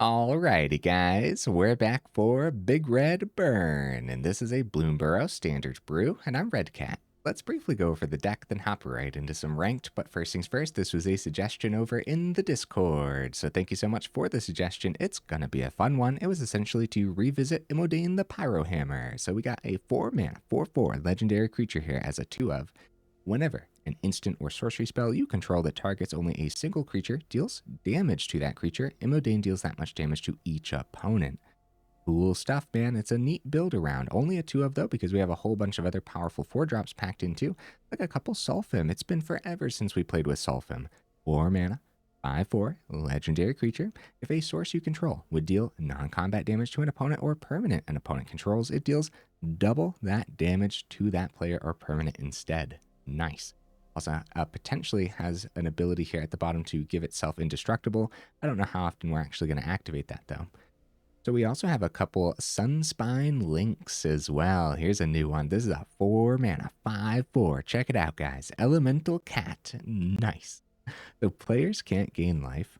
Alrighty, guys, we're back for Big Red Burn, and this is a Bloomburrow standard brew, and I'm Red Cat. Let's briefly go over the deck, then hop right into some ranked, but first things first, this was a suggestion over in the Discord, so thank you so much for the suggestion. It's gonna be a fun one. It was essentially to revisit Imodane the Pyrohammer. So we got a 4-mana, 4/4 legendary creature here as a 2 of. Whenever an instant or sorcery spell you control that targets only a single creature deals damage to that creature, Imodane deals that much damage to each opponent. Cool stuff, man. It's a neat build around. Only a 2 of, though, because we have a whole bunch of other powerful 4-drops packed in, too. Like a couple Solphim. It's been forever since we played with Solphim. 4 mana, 5/4, legendary creature. If a source you control would deal non-combat damage to an opponent or permanent an opponent controls, it deals double that damage to that player or permanent instead. Nice. Also, potentially has an ability here at the bottom to give itself indestructible. I don't know how often we're actually going to activate that, though. So we also have a couple Sunspine Lynx as well. Here's a new one. This is a 4-mana, 5/4. Check it out, guys. Elemental Cat. Nice. The players can't gain life.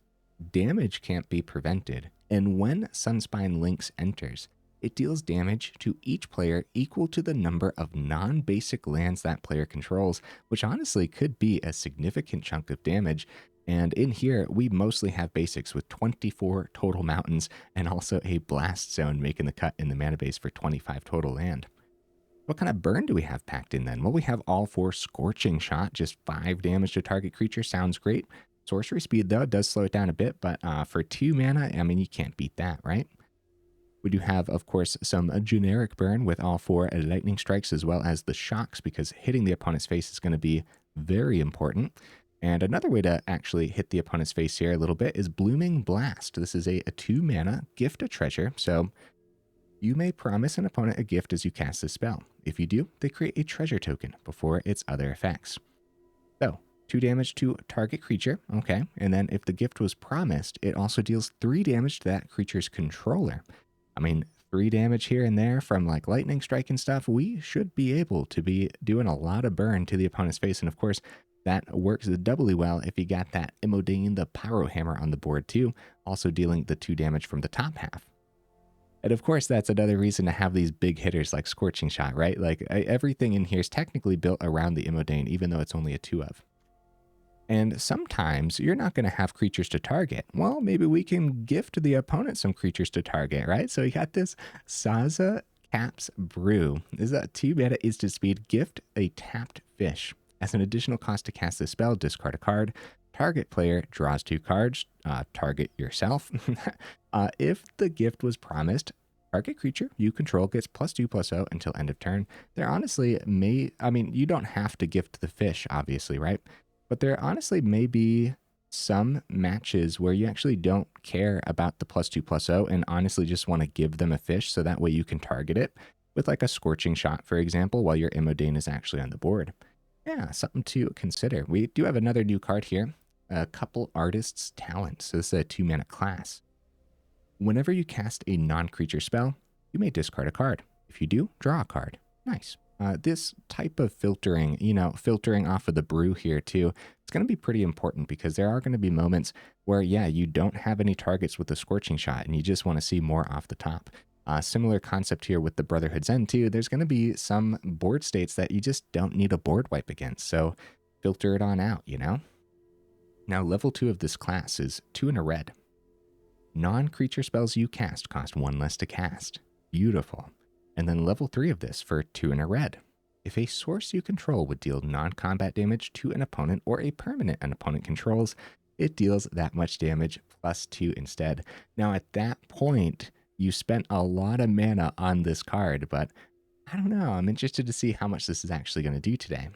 Damage can't be prevented. And when Sunspine Lynx enters, it deals damage to each player equal to the number of non-basic lands that player controls, which honestly could be a significant chunk of damage. And in here, we mostly have basics with 24 total mountains and also a blast zone making the cut in the mana base for 25 total land. What kind of burn do we have packed in then? Well, we have all 4 Scorching Shot, just 5 damage to target creature. Sounds great. Sorcery speed, though, does slow it down a bit, but for 2 mana, I mean, you can't beat that, right? We do have, of course, some generic burn with all 4 lightning strikes as well as the shocks, because hitting the opponent's face is going to be very important. And another way to actually hit the opponent's face here a little bit is Blooming Blast. This is a 2-mana gift a treasure. So you may promise an opponent a gift as you cast this spell. If you do, they create a treasure token before its other effects. So 2 damage to target creature. Okay. And then if the gift was promised, it also deals 3 damage to that creature's controller. I mean, 3 damage here and there from like lightning strike and stuff. We should be able to be doing a lot of burn to the opponent's face. And of course, that works doubly well if you got that Imodane the Pyrohammer on the board too, also dealing the 2 damage from the top half. And of course, that's another reason to have these big hitters like Scorching Shot, right? Like everything in here is technically built around the Imodane, even though it's only a 2 of. And sometimes you're not going to have creatures to target. Well, maybe we can gift the opponent some creatures to target, right? So you got this Sazacap's Brew. This is a 2-mana instant speed. Gift a tapped fish. As an additional cost to cast this spell, discard a card. Target player draws 2 cards. Target yourself. If the gift was promised, target creature you control gets +2/+0 until end of turn. There honestly you don't have to gift the fish, obviously, right? But there honestly may be some matches where you actually don't care about the +2/+0 and honestly just want to give them a fish so that way you can target it with like a Scorching Shot, for example, while your Imodane is actually on the board. Yeah, something to consider. We do have another new card here, a couple Artist's Talent. So this is a 2-mana class. Whenever you cast a non-creature spell, you may discard a card. If you do, draw a card. Nice. This type of filtering, filtering off of the brew here too, it's going to be pretty important because there are going to be moments where, yeah, you don't have any targets with the Scorching Shot and you just want to see more off the top. Similar concept here with the Brotherhood's End too. There's going to be some board states that you just don't need a board wipe against, so filter it on out, Now, level 2 of this class is 2 and a red. Non-creature spells you cast cost 1 less to cast. Beautiful. And then level 3 of this for 2 and a red. If a source you control would deal non-combat damage to an opponent or a permanent an opponent controls, it deals that much damage +2 instead. Now, at that point, you spent a lot of mana on this card, but I don't know. I'm interested to see how much this is actually going to do today.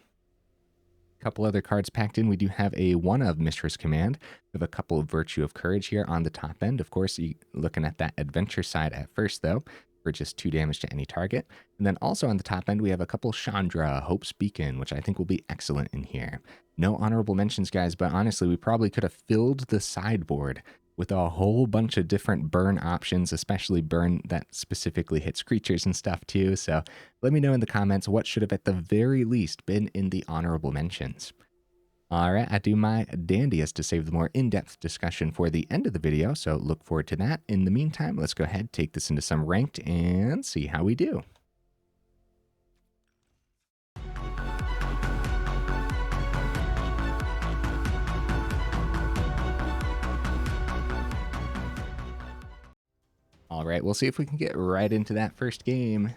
A couple other cards packed in. We do have a 1 of Mishra's Command. We have a couple of Virtue of Courage here on the top end. Of course, looking at that adventure side at first, though, for just 2 damage to any target. And then also on the top end, we have a couple Chandra, Hope's Beacon, which I think will be excellent in here. No honorable mentions, guys, but honestly, we probably could have filled the sideboard with a whole bunch of different burn options, especially burn that specifically hits creatures and stuff too. So let me know in the comments what should have at the very least been in the honorable mentions. All right, I do my dandiest to save the more in-depth discussion for the end of the video, so look forward to that. In the meantime, let's go ahead, take this into some ranked, and see how we do. All right, we'll see if we can get right into that first game.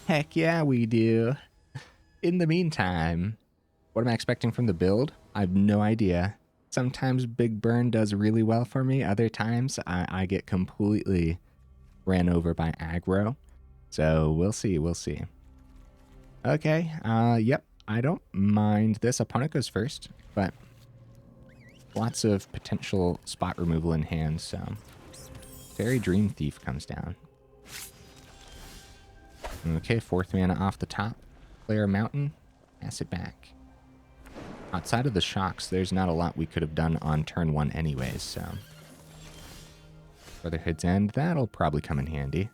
Heck yeah, we do. In the meantime, what am I expecting from the build? I have no idea. Sometimes Big Burn does really well for me. Other times, I get completely ran over by aggro. So we'll see, we'll see. Okay, yep, I don't mind this. Opponent goes first, but lots of potential spot removal in hand, so... Fairy Dream Thief comes down. Okay, 4th mana off the top. Player Mountain, pass it back. Outside of the shocks, there's not a lot we could have done on turn 1 anyways, so... Brotherhood's End, that'll probably come in handy.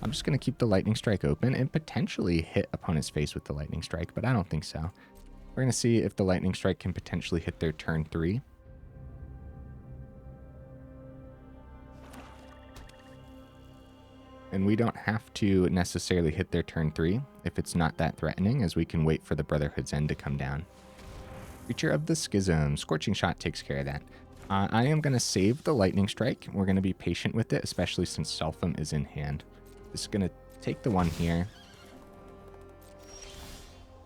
I'm just going to keep the Lightning Strike open and potentially hit opponent's face with the Lightning Strike, but I don't think so. We're going to see if the Lightning Strike can potentially hit their turn 3. And we don't have to necessarily hit their turn 3 if it's not that threatening, as we can wait for the Brotherhood's End to come down. Creature of the Schism. Scorching Shot takes care of that. I am going to save the Lightning Strike. We're going to be patient with it, especially since Solphim is in hand. This is going to take the one here.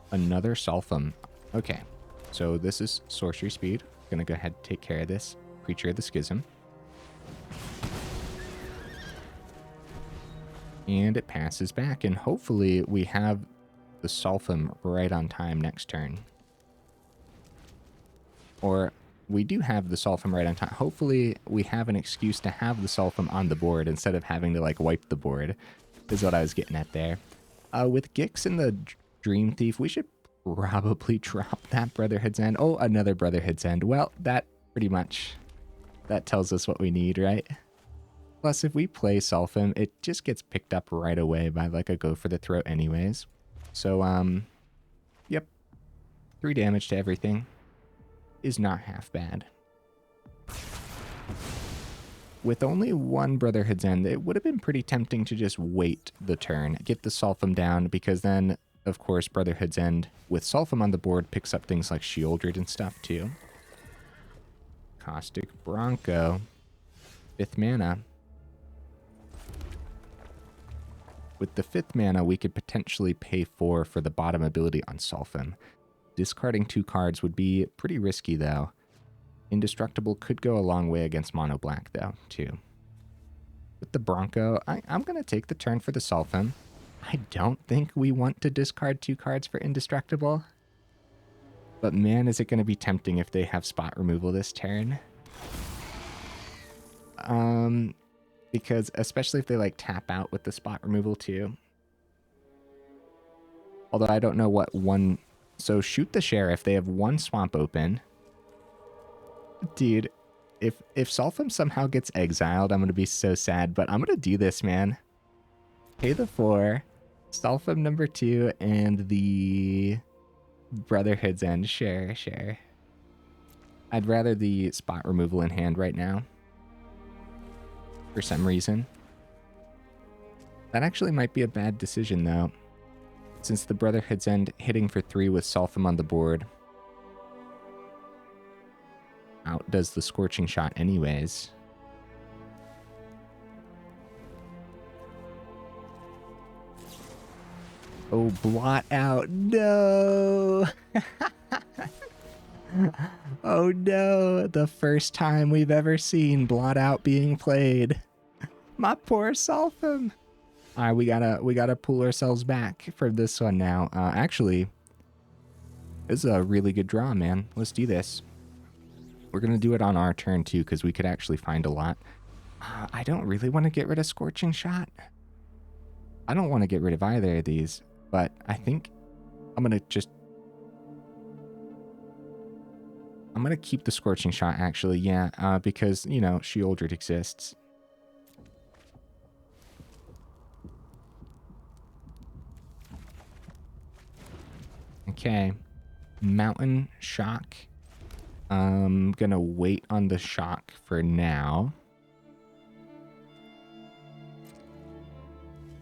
Another Solphim. Okay, so this is Sorcery Speed. Going to go ahead and take care of this. Creature of the Schism. And it passes back, and hopefully we have the Solphim right on time next turn. Or we do have the Solphim right on time. Hopefully we have an excuse to have the Solphim on the board instead of having to like wipe the board, is what I was getting at there. With Gix and the Dream Thief, we should probably drop that Brotherhood's End. Oh, another Brotherhood's End. Well, that pretty much, that tells us what we need, right? Plus, if we play Solphim, it just gets picked up right away by like a go for the throat anyways. So, yep. 3 damage to everything is not half bad. With only one Brotherhood's End, it would have been pretty tempting to just wait the turn, get the Solphim down, because then, of course, Brotherhood's End with Solphim on the board picks up things like Shieldred and stuff too. Caustic Bronco. 5th mana. With the 5th mana, we could potentially pay 4 for the bottom ability on Solphim. Discarding 2 cards would be pretty risky, though. Indestructible could go a long way against mono black, though, too. With the Bronco, I'm going to take the turn for the Solphim. I don't think we want to discard 2 cards for Indestructible. But man, is it going to be tempting if they have spot removal this turn. Because especially if they like tap out with the spot removal too. Although I don't know what one... So shoot the Sheriff. They have 1 swamp open. Dude, if Solphim somehow gets exiled, I'm going to be so sad. But I'm going to do this, man. Pay the 4. Solphim number 2 and the Brotherhood's End. Sure. I'd rather the spot removal in hand right now. For some reason. That actually might be a bad decision, though. Since the Brotherhood's End hitting for 3 with Solphim on the board outdoes the Scorching Shot anyways. Oh, blot out. No! Oh no, the first time we've ever seen blot out being played. My poor Solphim. Alright, we gotta pull ourselves back for this one now. Actually, this is a really good draw, man. Let's do this. We're gonna do it on our turn too, because we could actually find a lot. I don't really want to get rid of Scorching Shot. I don't want to get rid of either of these, but I think I'm gonna keep the Scorching Shot, actually, yeah, because, you know, Shieldred exists. Okay. Mountain Shock I'm gonna wait on the shock for now.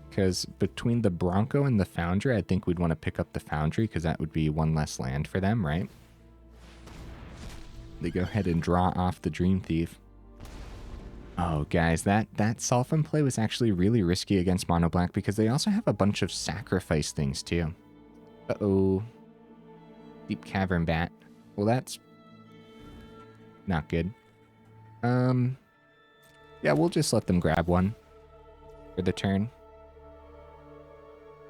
Because between the Bronco and the Foundry, I think we'd want to pick up the Foundry because that would be one less land for them, right? They go ahead and draw off the Dream Thief. Oh, guys, that Solphim play was actually really risky against Mono Black because they also have a bunch of sacrifice things, too. Uh-oh. Deep Cavern Bat. Well, that's not good. Yeah, we'll just let them grab one for the turn.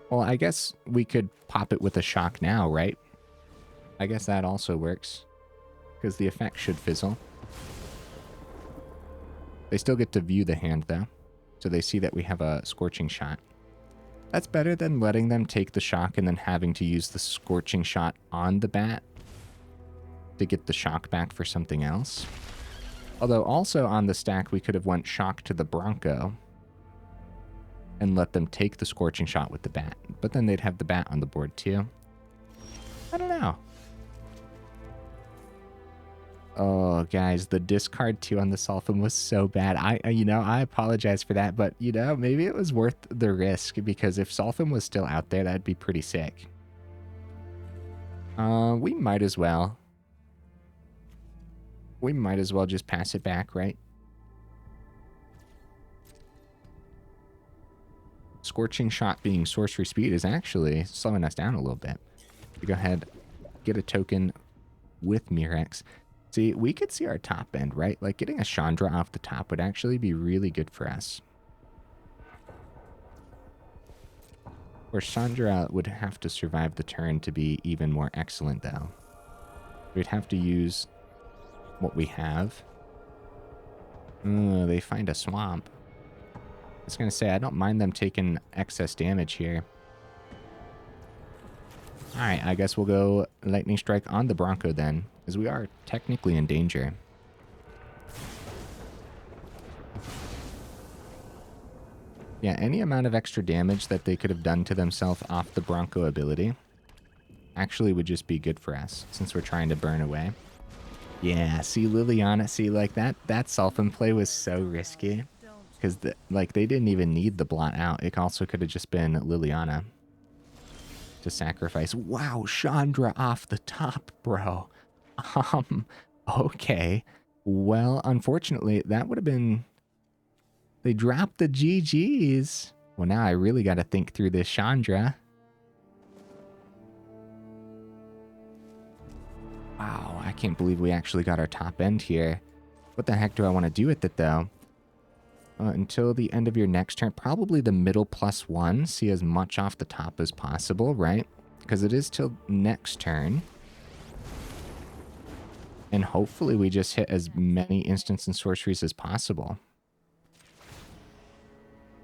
Well, I guess we could pop it with a shock now, right? I guess that also works. Because the effect should fizzle. They still get to view the hand, though. So they see that we have a Scorching Shot. That's better than letting them take the shock and then having to use the Scorching Shot on the bat to get the shock back for something else. Although also on the stack, we could have went shock to the Bronco and let them take the Scorching Shot with the bat. But then they'd have the bat on the board too. I don't know. Oh, guys, the discard 2 on the Solphim was so bad. I apologize for that, but, maybe it was worth the risk because if Solphim was still out there, that'd be pretty sick. We might as well. We might as well just pass it back, right? Scorching Shot being sorcery speed is actually slowing us down a little bit. We go ahead, get a token with Mirex. See, we could see our top end, right? Like getting a Chandra off the top would actually be really good for us. Or Chandra would have to survive the turn to be even more excellent, though. We'd have to use what we have. They find a swamp. I was going to say, I don't mind them taking excess damage here. Alright, I guess we'll go Lightning Strike on the Bronco then, as we are technically in danger. Yeah, any amount of extra damage that they could have done to themselves off the Bronco ability actually would just be good for us, since we're trying to burn away. Yeah, see Liliana, see, like that Solphim play was so risky. Because, they didn't even need the blot out. It also could have just been Liliana to sacrifice. Wow, Chandra off the top, bro. Okay. Well, unfortunately, that would have been... They dropped the GGs. Well, now I really got to think through this Chandra. Wow, I can't believe we actually got our top end here. What the heck do I want to do with it, though? Until the end of your next turn, probably the middle +1. See as much off the top as possible, right? Because it is till next turn. And hopefully we just hit as many instants and sorceries as possible.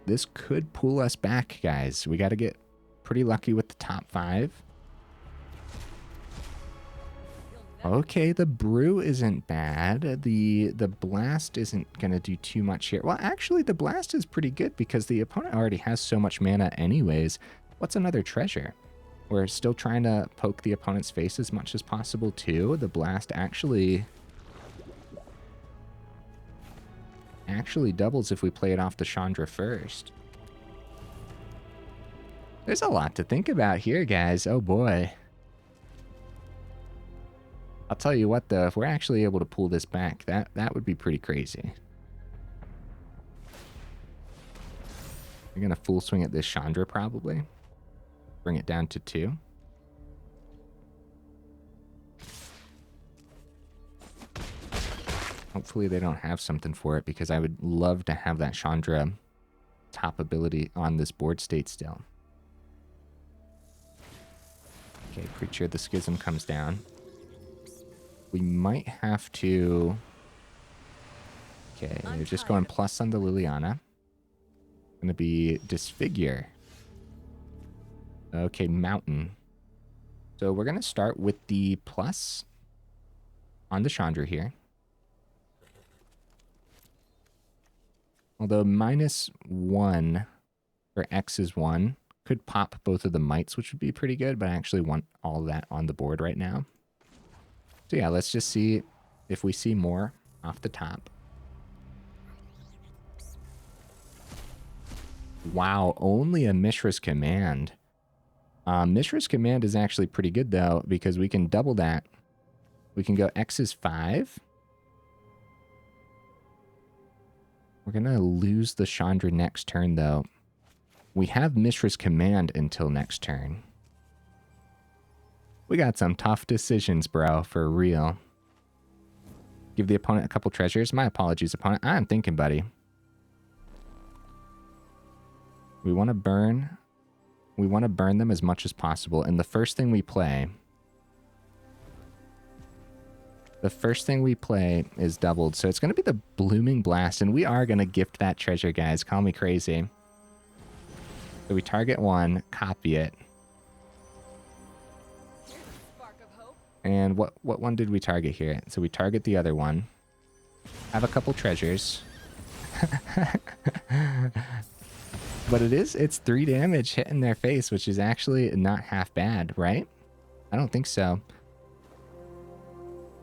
This could pull us back, guys. We got to get pretty lucky with the top 5. Okay, the Brew isn't bad. The Blast isn't going to do too much here. Well, actually, the Blast is pretty good because the opponent already has so much mana anyways. What's another treasure? We're still trying to poke the opponent's face as much as possible, too. The Blast actually doubles if we play it off the Chandra first. There's a lot to think about here, guys. Oh, boy. I'll tell you what, though, if we're actually able to pull this back, that would be pretty crazy. We're going to full swing at this Chandra, probably. Bring it down to 2. Hopefully they don't have something for it, because I would love to have that Chandra top ability on this board state still. Okay, Creature of the Schism comes down. We might have to... Okay, they're just going plus on the Liliana. Going to be Disfigure. Okay, Mountain. So we're going to start with the plus on the Chandra here. Although -1 for X is 1 could pop both of the mites, which would be pretty good, but I actually want all of that on the board right now. So yeah, let's just see if we see more off the top. Wow, only a Mishra's Command. Mishra's Command is actually pretty good, though, because we can double that. We can go X is 5. We're going to lose the Chandra next turn, though. We have Mishra's Command until next turn. We got some tough decisions, bro, for real. Give the opponent a couple treasures. My apologies, opponent. I'm thinking, buddy. We want to burn. We want to burn them as much as possible. And the first thing we play... The first thing we play is doubled. So it's going to be the Blooming Blast. And we are going to gift that treasure, guys. Call me crazy. So we target one, copy it. And what one did we target here? So we target the other one. Have a couple treasures. But it's 3 damage hitting their face, which is actually not half bad, right? I don't think so.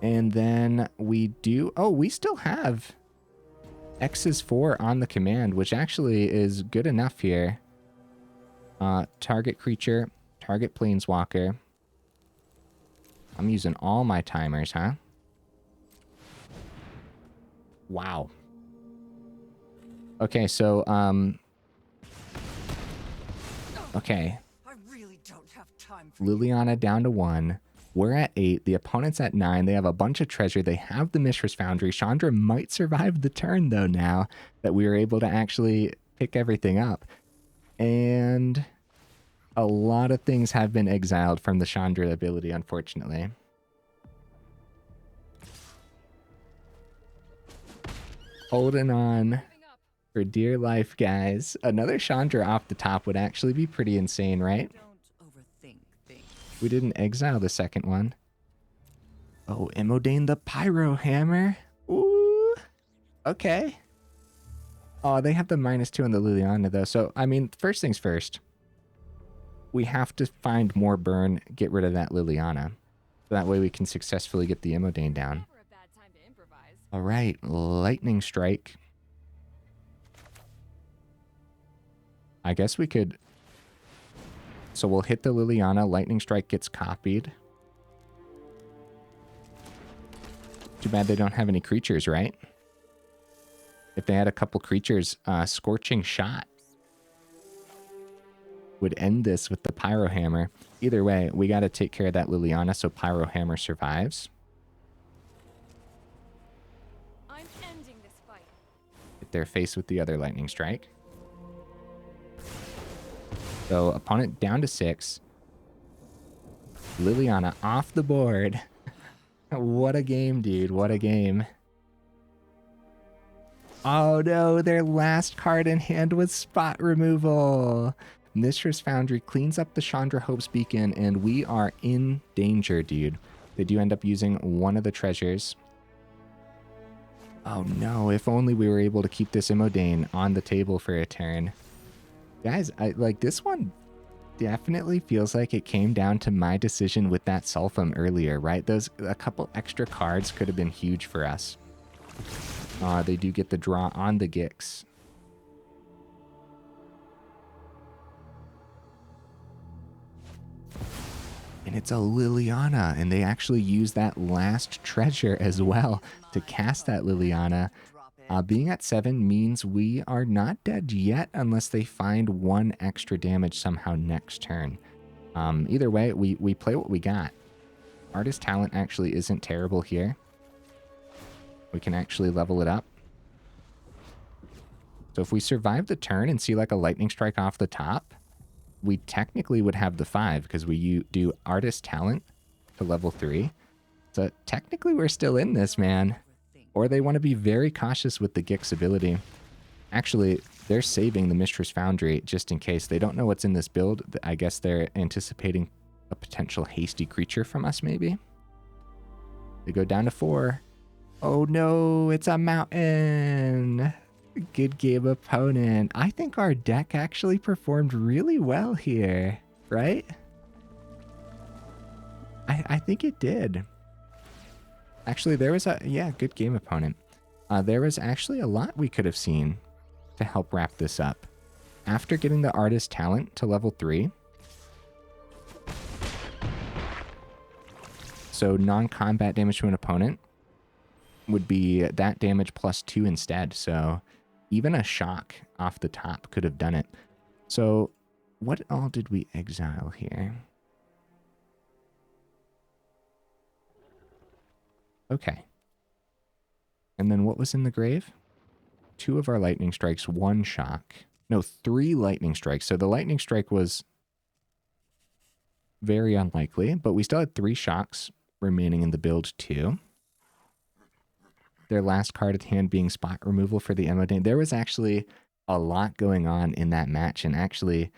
And then we do... Oh, we still have X is 4 on the command, which actually is good enough here. Target creature, target planeswalker. I'm using all my timers, huh? Wow. Okay, so, okay. I really don't have time for Liliana down to 1. We're at 8. The opponent's at 9. They have a bunch of treasure. They have the Mishra's Foundry. Chandra might survive the turn, though, now that we were able to actually pick everything up. And a lot of things have been exiled from the Chandra ability, unfortunately. Holding on for dear life, guys. Another Chandra off the top would actually be pretty insane, right? Don't overthink things. We didn't exile the second one. Oh, Imodane the Pyrohammer. Ooh. Okay. Oh, they have the -2 on the Liliana, though. So, I mean, first things first. We have to find more burn, get rid of that Liliana. So that way we can successfully get the Imodane down. All right, Lightning Strike. I guess we could... So we'll hit the Liliana. Lightning Strike gets copied. Too bad they don't have any creatures, right? If they had a couple creatures, Scorching Shot would end this with the Pyrohammer. Either way, we got to take care of that Liliana so Pyrohammer survives. I'm ending this fight. Hit their face with the other Lightning Strike. So opponent down to 6. Liliana off the board. What a game, dude. What a game. Oh no, their last card in hand was spot removal. Mishra's Foundry cleans up the Chandra Hope's Beacon, and we are in danger, dude. They do end up using one of the treasures. Oh no, if only we were able to keep this Imodane on the table for a turn. Guys, like this one definitely feels like it came down to my decision with that Solphim earlier, right? A couple extra cards could have been huge for us. They do get the draw on the Gix. And it's a Liliana, and they actually use that last treasure as well to cast that Liliana. Being at 7 means we are not dead yet unless they find 1 extra damage somehow next turn. Either way, we play what we got. Artist Talent actually isn't terrible here. We can actually level it up. So if we survive the turn and see like a Lightning Strike off the top, we technically would have the 5 because we do Artist Talent to level 3. So technically we're still in this, man. Or they want to be very cautious with the Gix ability. Actually, they're saving the Mishra's Foundry just in case. They don't know what's in this build. I guess they're anticipating a potential hasty creature from us, maybe. They go down to 4. Oh no, it's a mountain. Good game, opponent. I think our deck actually performed really well here, right? I think it did. Actually, there was a, yeah, good game, opponent. There was actually a lot we could have seen to help wrap this up. After getting the artist talent to level 3, so non-combat damage to an opponent would be that damage plus 2 instead. So even a shock off the top could have done it. So what all did we exile here? Okay. And then what was in the grave? 2 of our lightning strikes, 1 shock. No, 3 lightning strikes. So the lightning strike was very unlikely, but we still had 3 shocks remaining in the build too. Their last card at hand being spot removal for the Imodane. There was actually a lot going on in that match, and actually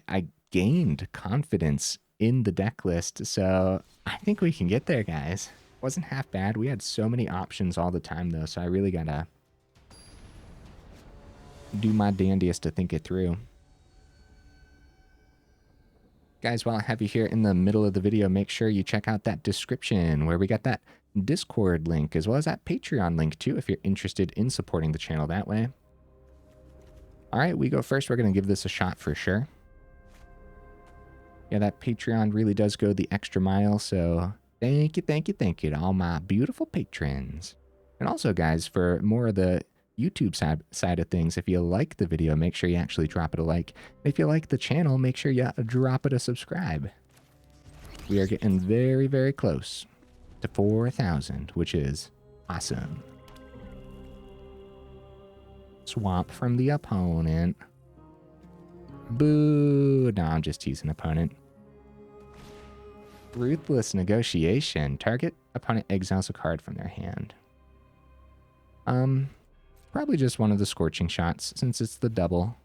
I gained confidence in the deck list, so I think we can get there, guys. Wasn't half bad. We had so many options all the time, though, so I really gotta do my dandiest to think it through. Guys, while I have you here in the middle of the video, make sure you check out that description where we got that Discord link, as well as that Patreon link, too, if you're interested in supporting the channel that way. All right, we go first. We're going to give this a shot for sure. Yeah, that Patreon really does go the extra mile, so thank you, thank you, thank you to all my beautiful patrons. And also, guys, for more of the YouTube side of things, if you like the video, make sure you actually drop it a like. If you like the channel, make sure you drop it a subscribe. We are getting very, very close to 4,000, which is awesome. Swamp from the opponent. Boo. No, I'm just teasing opponent. Ruthless negotiation. Target opponent exiles a card from their hand. Probably just one of the Scorching Shots, since it's the double.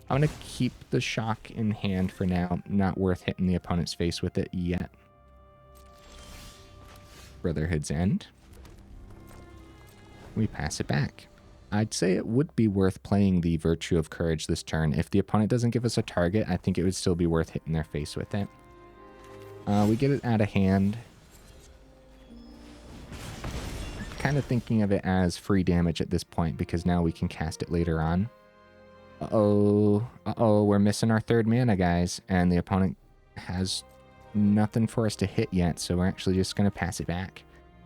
I'm going to keep the shock in hand for now. Not worth hitting the opponent's face with it yet. Brotherhood's End. We pass it back. I'd say it would be worth playing the Virtue of Courage this turn. If the opponent doesn't give us a target, I think it would still be worth hitting their face with it. We get it out of hand. Kind of thinking of it as free damage at this point, because now we can cast it later on. Uh-oh, we're missing our 3rd mana, guys, and the opponent has nothing for us to hit yet, so we're actually just going to pass it back.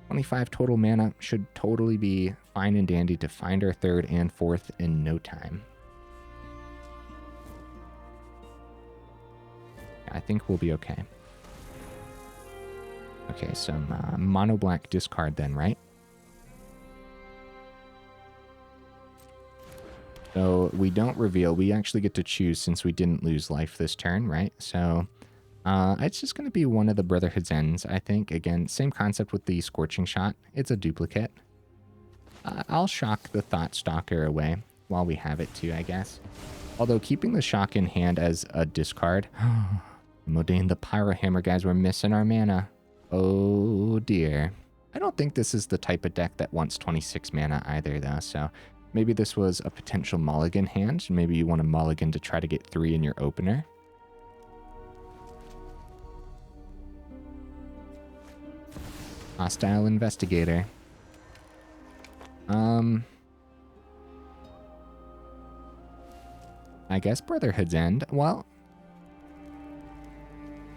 25 total mana should totally be fine and dandy to find our 3rd and 4th in no time. I think we'll be okay. Okay, some mono black discard then, right? So we don't reveal. We actually get to choose since we didn't lose life this turn, right? So it's just going to be one of the Brotherhood's Ends, I think. Again, same concept with the Scorching Shot. It's a duplicate. I'll shock the Thought Stalker away while we have it too, I guess. Although keeping the shock in hand as a discard. Imodane the Pyrohammer, guys. We're missing our mana. Oh, dear. I don't think this is the type of deck that wants 26 mana either, though, so maybe this was a potential mulligan hand. Maybe you want a mulligan to try to get 3 in your opener. Hostile Investigator. I guess Brotherhood's End. Well,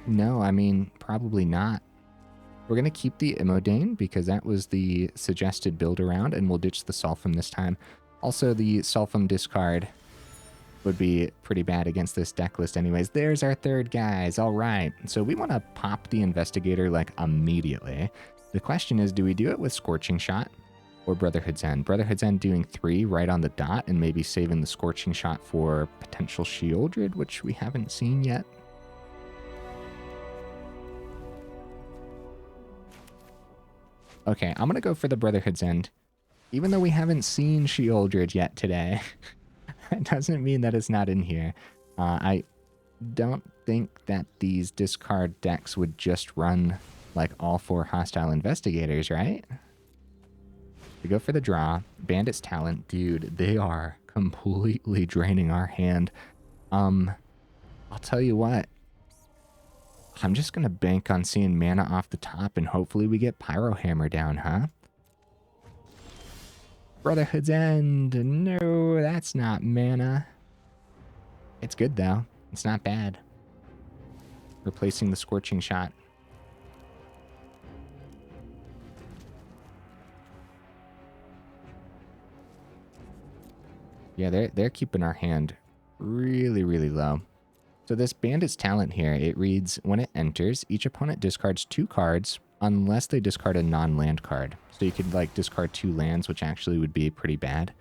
no, I mean, probably not. We're going to keep the Imodane because that was the suggested build around, and we'll ditch the Solphim this time. Also, the Solphim discard would be pretty bad against this deck list anyways. There's our 3rd, guys. All right. So we want to pop the Investigator, like, immediately. The question is, do we do it with Scorching Shot or Brotherhood's End? Brotherhood's End doing 3 right on the dot and maybe saving the Scorching Shot for potential Sheoldred, which we haven't seen yet. Okay, I'm going to go for the Brotherhood's End. Even though we haven't seen Sheoldred yet today, that doesn't mean that it's not in here. I don't think that these discard decks would just run like all 4 Hostile Investigators, right? We go for the draw. Bandit's Talent. Dude, they are completely draining our hand. I'll tell you what. I'm just going to bank on seeing mana off the top, and hopefully we get Pyrohammer down, huh? Brotherhood's End. No, that's not mana. It's good, though. It's not bad. Replacing the Scorching Shot. Yeah, they're keeping our hand really, really low. So this Bandit's Talent here, it reads, when it enters, each opponent discards 2 cards unless they discard a non-land card. So you could like discard 2 lands, which actually would be pretty bad.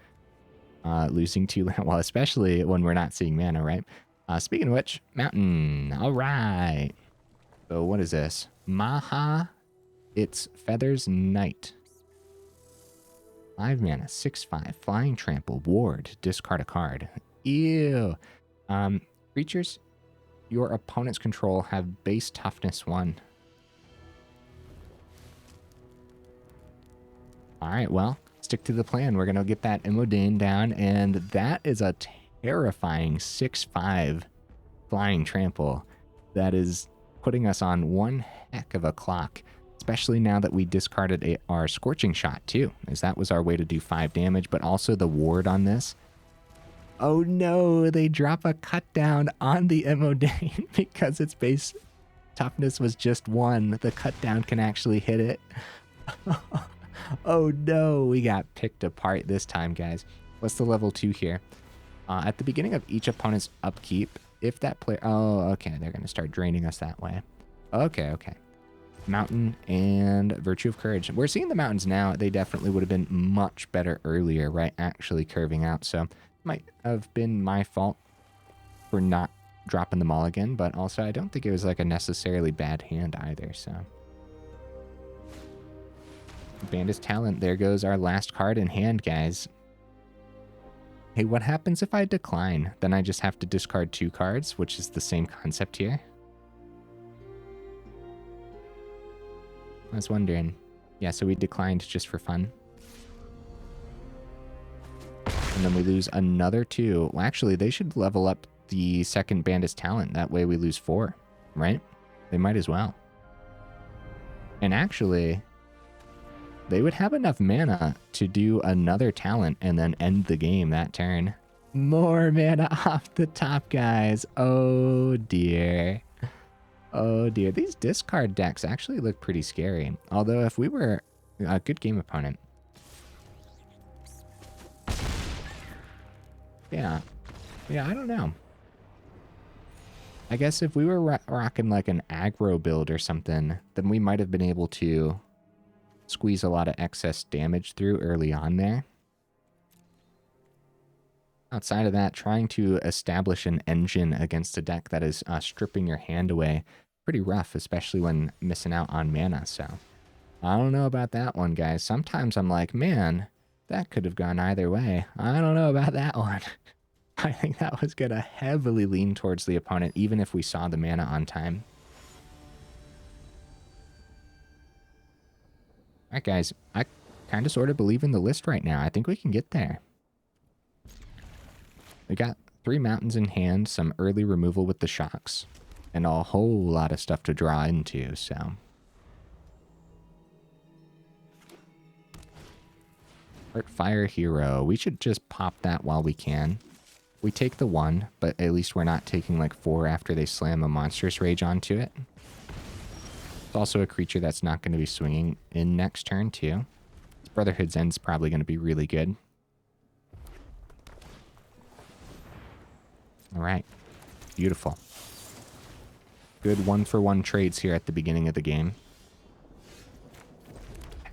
Losing 2 land, well, especially when we're not seeing mana, right? Speaking of which, Mountain. All right. So what is this? Maha. It's Feathers Knight. 5 mana, 6/5, Flying Trample, Ward, discard a card. Ew. Creatures your opponent's control have base toughness 1. Alright, well, stick to the plan. We're going to get that Imodane down, and that is a terrifying 6/5 Flying Trample. That is putting us on one heck of a clock, especially now that we discarded our Scorching Shot too, as that was our way to do 5 damage, but also the ward on this. Oh no, they drop a cut down on the Imodane because its base toughness was just 1. The cut down can actually hit it. Oh no, we got picked apart this time, guys. What's the level 2 here? At the beginning of each opponent's upkeep, if that player... Oh, okay, they're going to start draining us that way. Okay, okay. Mountain and Virtue of Courage. We're seeing the mountains now. They definitely would have been much better earlier, right? Actually curving out. So might have been my fault for not dropping them all again, but also I don't think it was like a necessarily bad hand either, so. Bandit's Talent. There goes our last card in hand, guys. Hey, what happens if I decline? Then I just have to discard 2 cards, which is the same concept here. I was wondering. Yeah, so we declined just for fun. And then we lose another 2. Well, actually, they should level up the second Bandit's Talent. That way we lose 4, right? They might as well. And actually, they would have enough mana to do another talent and then end the game that turn. More mana off the top, guys. Oh, dear. Oh, dear. These discard decks actually look pretty scary. Although, if we were a good game opponent. Yeah. Yeah, I don't know. I guess if we were rocking like an aggro build or something, then we might have been able to squeeze a lot of excess damage through early on there. Outside of that, trying to establish an engine against a deck that is stripping your hand away, pretty rough, especially when missing out on mana. So I don't know about that one, guys. Sometimes I'm like, man, that could have gone either way. I don't know about that one. I think that was going to heavily lean towards the opponent, even if we saw the mana on time. Alright, guys, I kind of sort of believe in the list right now. I think we can get there. We got 3 mountains in hand, some early removal with the shocks, and a whole lot of stuff to draw into, so. Heart Fire Hero. We should just pop that while we can. We take the 1, but at least we're not taking like 4 after they slam a Monstrous Rage onto it. It's also a creature that's not going to be swinging in next turn, too. Brotherhood's End's probably going to be really good. All right. Beautiful. Good 1-for-1 trades here at the beginning of the game.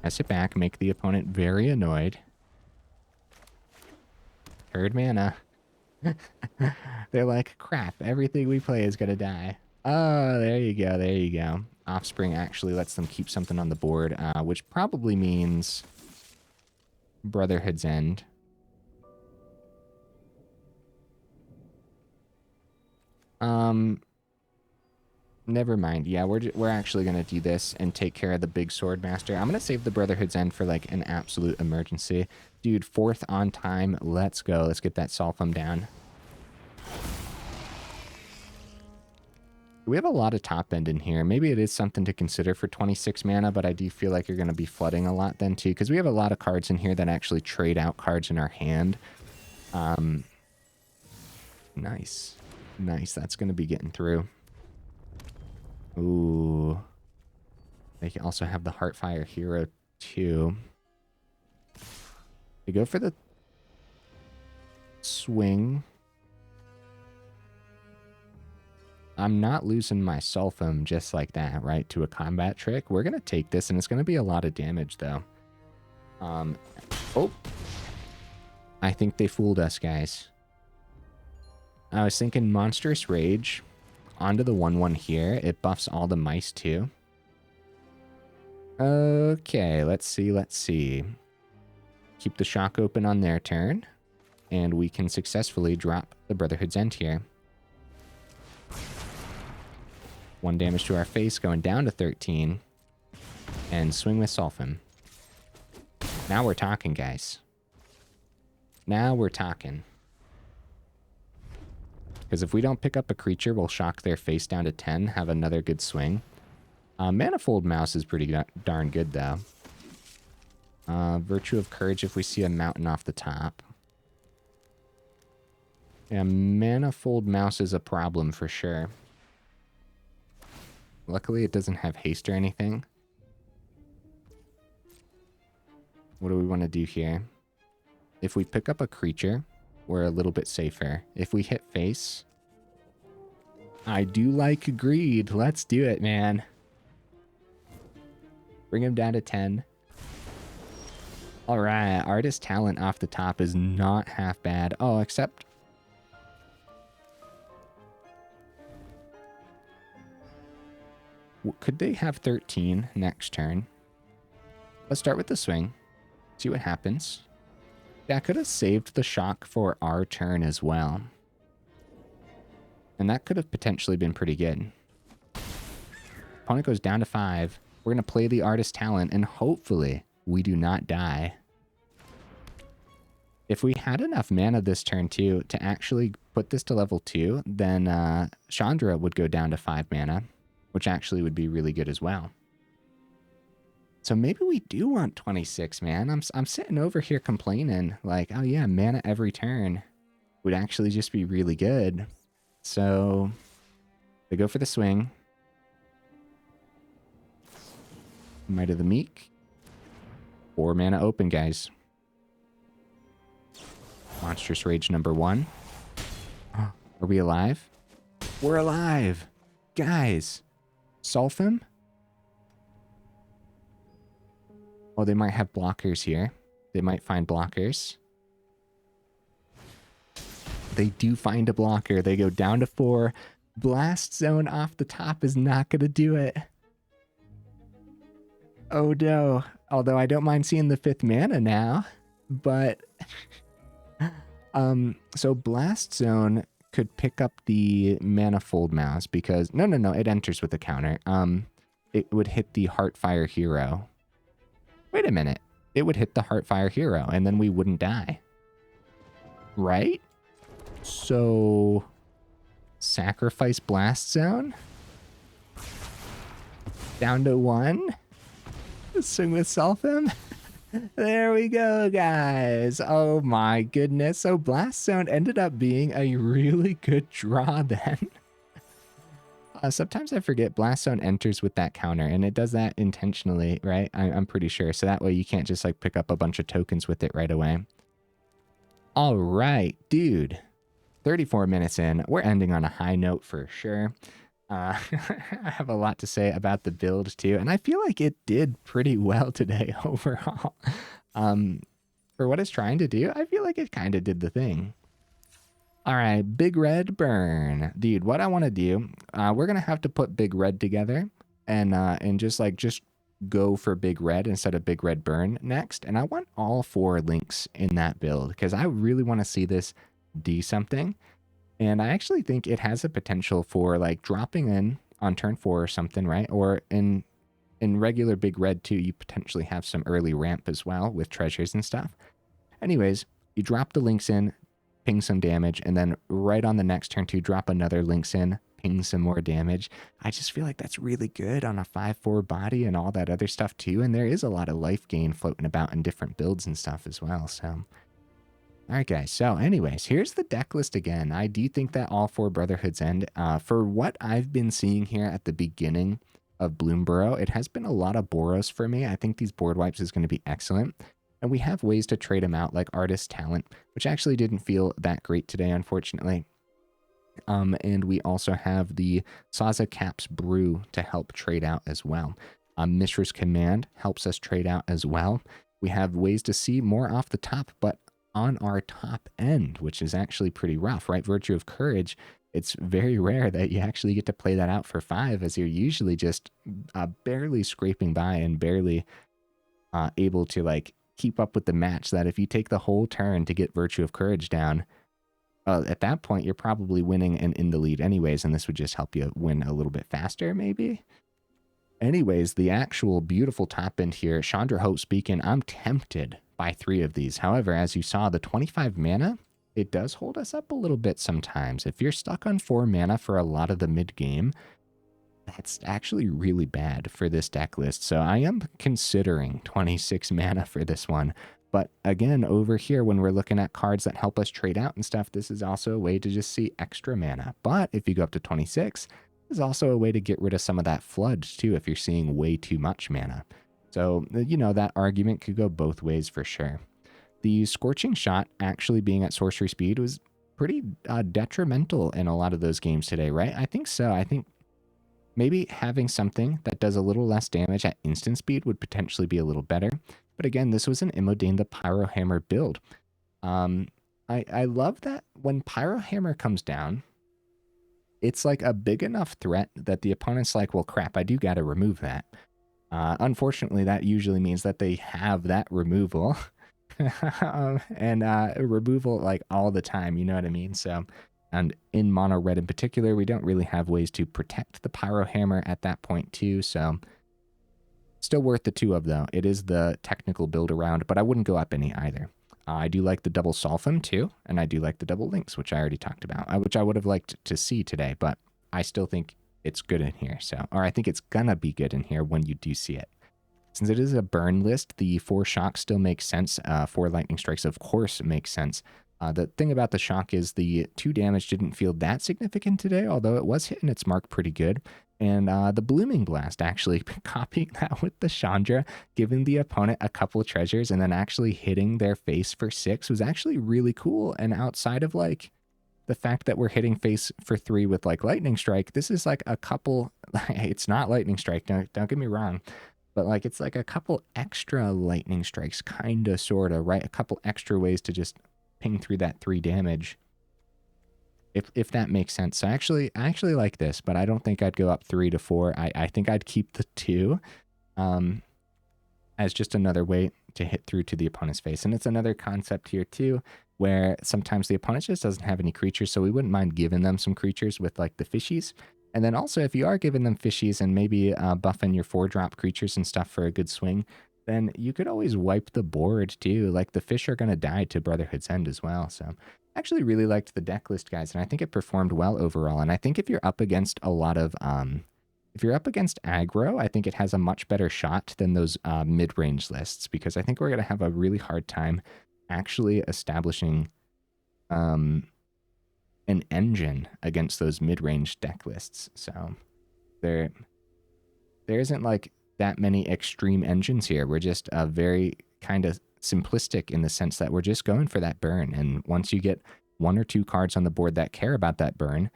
Pass it back, make the opponent very annoyed. Third mana. They're like, crap, everything we play is going to die. Oh, there you go, there you go. Offspring actually lets them keep something on the board, which probably means Brotherhood's End. Never mind. Yeah, we're actually going to do this and take care of the big Swordmaster. I'm going to save the Brotherhood's End for like an absolute emergency. Dude, 4th on time. Let's go. Let's get that Solphim down. We have a lot of top end in here. Maybe it is something to consider for 26 mana, but I do feel like you're going to be flooding a lot then too, because we have a lot of cards in here that actually trade out cards in our hand. Nice. Nice. That's going to be getting through. Ooh. They can also have the Heartfire Hero too. They go for the swing. I'm not losing my Solphim just like that, right? To a combat trick. We're going to take this, and it's going to be a lot of damage, though. Oh. I think they fooled us, guys. I was thinking Monstrous Rage onto the 1/1 here. It buffs all the mice, too. Okay, let's see, let's see. Keep the shock open on their turn, and we can successfully drop the Brotherhood's End here. 1 damage to our face, going down to 13. And swing with Solphim. Now we're talking, guys. Now we're talking. Because if we don't pick up a creature, we'll shock their face down to 10, have another good swing. Manifold Mouse is pretty darn good, though. Virtue of Courage if we see a mountain off the top. Yeah, Manifold Mouse is a problem for sure. Luckily, it doesn't have haste or anything. What do we want to do here? If we pick up a creature, we're a little bit safer. If we hit face, I do like Greed. Let's do it, man. Bring him down to 10. All right, Artist Talent off the top is not half bad. Oh, except... could they have 13 next turn? Let's start with the swing. See what happens. Yeah, I could have saved the shock for our turn as well. And that could have potentially been pretty good. Opponent goes down to 5. We're going to play the Artist Talent, and hopefully we do not die. If we had enough mana this turn, too, to actually put this to level 2, then Chandra would go down to 5 mana, which actually would be really good as well. So maybe we do want 26, man. I'm sitting over here complaining, like, oh yeah, mana every turn would actually just be really good. So they go for the swing. Might of the Meek. 4 mana open, guys. Monstrous Rage number 1. Are we alive? We're alive! Guys! Solphim? Oh, they might have blockers here. They might find blockers. They do find a blocker. They go down to 4. Blast Zone off the top is not going to do it. Oh no. Although I don't mind seeing the 5th mana now. But... so Blast Zone could pick up the Manifold Mouse because... No, it enters with a counter. It would hit the Heartfire Hero. Wait a minute. It would hit the Heartfire Hero, and then we wouldn't die. Right? So... sacrifice Blast Zone? Down to 1? Swing with Solphim? There we go, guys. Oh my goodness. So Blast Zone ended up being a really good draw then. Sometimes I forget Blast Zone enters with that counter, and it does that intentionally, right? I'm pretty sure. So that way you can't just like pick up a bunch of tokens with it right away. All right, dude. 34 minutes in. We're ending on a high note for sure. I have a lot to say about the build too, and I feel like it did pretty well today overall. For what it's trying to do, I feel like it kind of did the thing. All right, Big Red Burn. Dude, what I want to do, we're going to have to put Big Red together and just go for Big Red instead of Big Red Burn next. And I want all 4 links in that build because I really want to see this do something. And I actually think it has a potential for like dropping in on turn 4 or something, right? Or in regular Big Red too, you potentially have some early ramp as well with treasures and stuff. Anyways, you drop the links in, ping some damage, and then right on the next turn 2, drop another links in, ping some more damage. I just feel like that's really good on a 5/4 body and all that other stuff too. And there is a lot of life gain floating about in different builds and stuff as well. So, all right, guys. So anyways, here's the deck list again. I do think that all 4 Brotherhoods end. For what I've been seeing here at the beginning of Bloomburrow, it has been a lot of Boros for me. I think these board wipes is going to be excellent. And we have ways to trade them out, like Artist Talent, which actually didn't feel that great today, unfortunately. And we also have the Sazacap's Brew to help trade out as well. Mishra's Command helps us trade out as well. We have ways to see more off the top, but on our top end, which is actually pretty rough, right? Virtue of Courage, it's very rare that you actually get to play that out for 5, as you're usually just barely scraping by and barely able to like keep up with the match. That if you take the whole turn to get Virtue of Courage down, at that point you're probably winning and in the lead anyways, and this would just help you win a little bit faster maybe. Anyways, the actual beautiful top end here, Chandra Hope speaking, I'm tempted by 3 of these. However, as you saw, the 25 mana, it does hold us up a little bit sometimes. If you're stuck on 4 mana for a lot of the mid game, that's actually really bad for this deck list. So I am considering 26 mana for this one. But again, over here, when we're looking at cards that help us trade out and stuff, this is also a way to just see extra mana. But if you go up to 26, there's also a way to get rid of some of that flood too, if you're seeing way too much mana. So, you know, that argument could go both ways for sure. The Scorching Shot actually being at sorcery speed was pretty detrimental in a lot of those games today, right? I think so. I think maybe having something that does a little less damage at instant speed would potentially be a little better. But again, this was an Imodane the Pyrohammer build. I love that when Pyrohammer comes down, it's like a big enough threat that the opponent's like, well, crap, I do got to remove that. Unfortunately, that usually means that they have that removal and removal like all the time, you know what I mean? So, and in mono red in particular, we don't really have ways to protect the Pyrohammer at that point too. So still worth the 2 of though. It is the technical build around, but I wouldn't go up any either. I do like the double Solphim too, and I do like the double Lynx, which I already talked about, which I would have liked to see today, but I still think it's good in here. So, or I think it's gonna be good in here when you do see it. Since it is a burn list, the 4 shocks still makes sense. 4 lightning strikes, of course, makes sense. The thing about the shock is the 2 damage didn't feel that significant today, although it was hitting its mark pretty good. And the Blooming Blast, actually copying that with the Chandra, giving the opponent a couple treasures and then actually hitting their face for 6 was actually really cool. And outside of like the fact that we're hitting face for 3 with like Lightning Strike, this is like a couple, it's not Lightning Strike, don't get me wrong, but like it's like a couple extra Lightning Strikes, kind of, sort of, right? A couple extra ways to just ping through that 3 damage. If that makes sense. So I actually like this, but I don't think I'd go up 3 to 4. I think I'd keep the 2 as just another way to hit through to the opponent's face. And it's another concept here too, where sometimes the opponent just doesn't have any creatures, so we wouldn't mind giving them some creatures with like the fishies. And then also if you are giving them fishies and maybe buffing your 4-drop creatures and stuff for a good swing, then you could always wipe the board too. Like the fish are going to die to Brotherhood's End as well. So I actually really liked the deck list, guys, and I think it performed well overall. And I think if you're up against a lot of, if you're up against aggro, I think it has a much better shot than those mid-range lists, because I think we're going to have a really hard time actually establishing an engine against those mid-range deck lists. So there isn't like that many extreme engines here. We're just very kind of simplistic in the sense that we're just going for that burn. And once you get 1 or 2 cards on the board that care about that burn,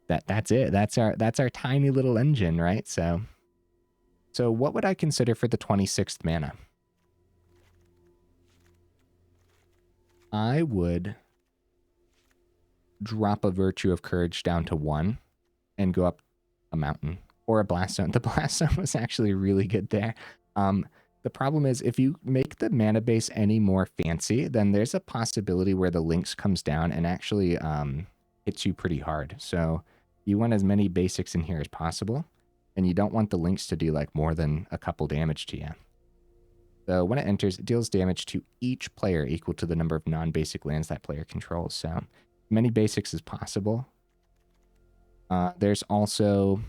that's it. That's our tiny little engine, right? So what would I consider for the 26th mana? I would drop a Virtue of Courage down to 1 and go up a mountain or a Blast Zone. The Blast Zone was actually really good there. The problem is if you make the mana base any more fancy, then there's a possibility where the Lynx comes down and actually hits you pretty hard. So you want as many basics in here as possible, and you don't want the Lynx to do like more than a couple damage to you. So when it enters, it deals damage to each player equal to the number of non-basic lands that player controls. So many basics as possible. There's also,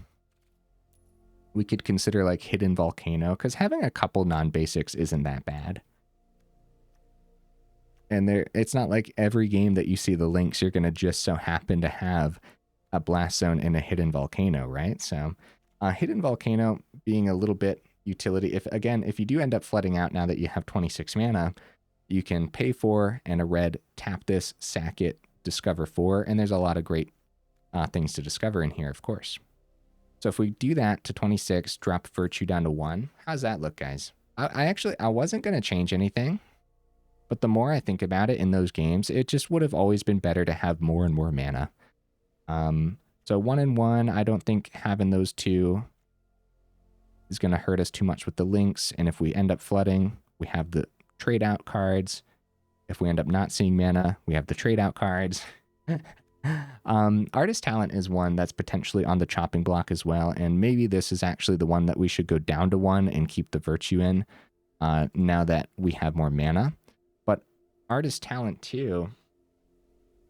we could consider like Hidden Volcano, because having a couple non-basics isn't that bad. And it's not like every game that you see the Lynx, you're going to just so happen to have a Blast Zone and a Hidden Volcano, right? So Hidden Volcano being a little bit utility. If you do end up flooding out now that you have 26 mana, you can pay 4 and a red, tap this, sack it, discover 4, and there's a lot of great things to discover in here, of course. So if we do that to 26, drop Virtue down to 1, how's that look, guys? I wasn't going to change anything, but the more I think about it in those games, it just would have always been better to have more and more mana. So 1 and 1, I don't think having those two is going to hurt us too much with the Lynx, and if we end up flooding, we have the trade out cards. If we end up not seeing mana, we have the trade out cards. Artist Talent is one that's potentially on the chopping block as well, and maybe this is actually the one that we should go down to 1 and keep the Virtue in now that we have more mana. But Artist Talent too,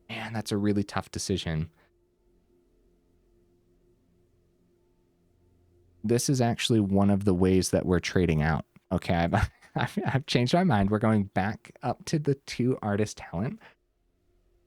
man, that's a really tough decision. This is actually one of the ways that we're trading out. Okay, I've changed my mind. We're going back up to the 2 Artist Talent.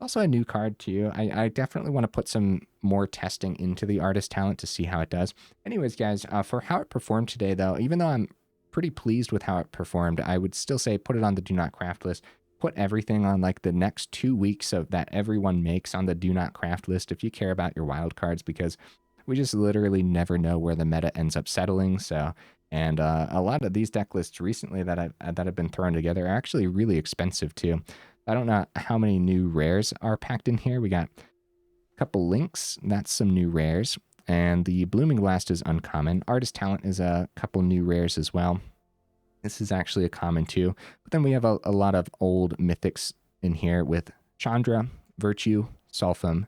Also a new card too. I definitely want to put some more testing into the Artist Talent to see how it does. Anyways, guys, for how it performed today though, even though I'm pretty pleased with how it performed, I would still say put it on the Do Not Craft list. Put everything on like the next 2 weeks of that everyone makes on the Do Not Craft list if you care about your wild cards, because we just literally never know where the meta ends up settling. So, and a lot of these deck lists recently that have been thrown together are actually really expensive too. I don't know how many new rares are packed in here. We got a couple Lynx, that's some new rares, and the Blooming Blast is uncommon. Artist Talent is a couple new rares as well. This is actually a common too. But then we have a lot of old mythics in here with Chandra, Virtue, Solphim,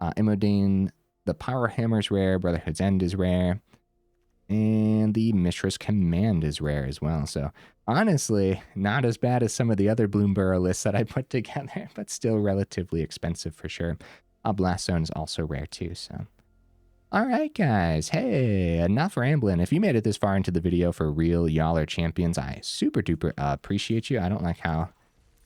Imodane. The Pyrohammer is rare, Brotherhood's End is rare, and the Mishra's Command is rare as well. So honestly, not as bad as some of the other Bloomburrow lists that I put together, but still relatively expensive for sure. Blast Zone is also rare too, so. All right, guys. Hey, enough rambling. If you made it this far into the video for real, y'all are champions. I super duper appreciate you. I don't like how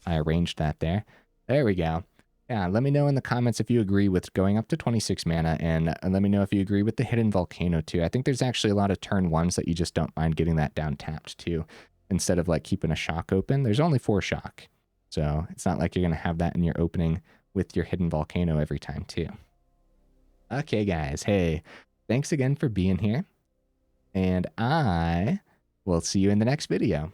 I arranged that there. There we go. Yeah, let me know in the comments if you agree with going up to 26 mana, and let me know if you agree with the Hidden Volcano too. I think there's actually a lot of turn 1s that you just don't mind getting that down tapped too, instead of like keeping a shock open. There's only 4 shock, so it's not like you're going to have that in your opening with your Hidden Volcano every time too. Okay, guys. Hey, thanks again for being here, and I will see you in the next video.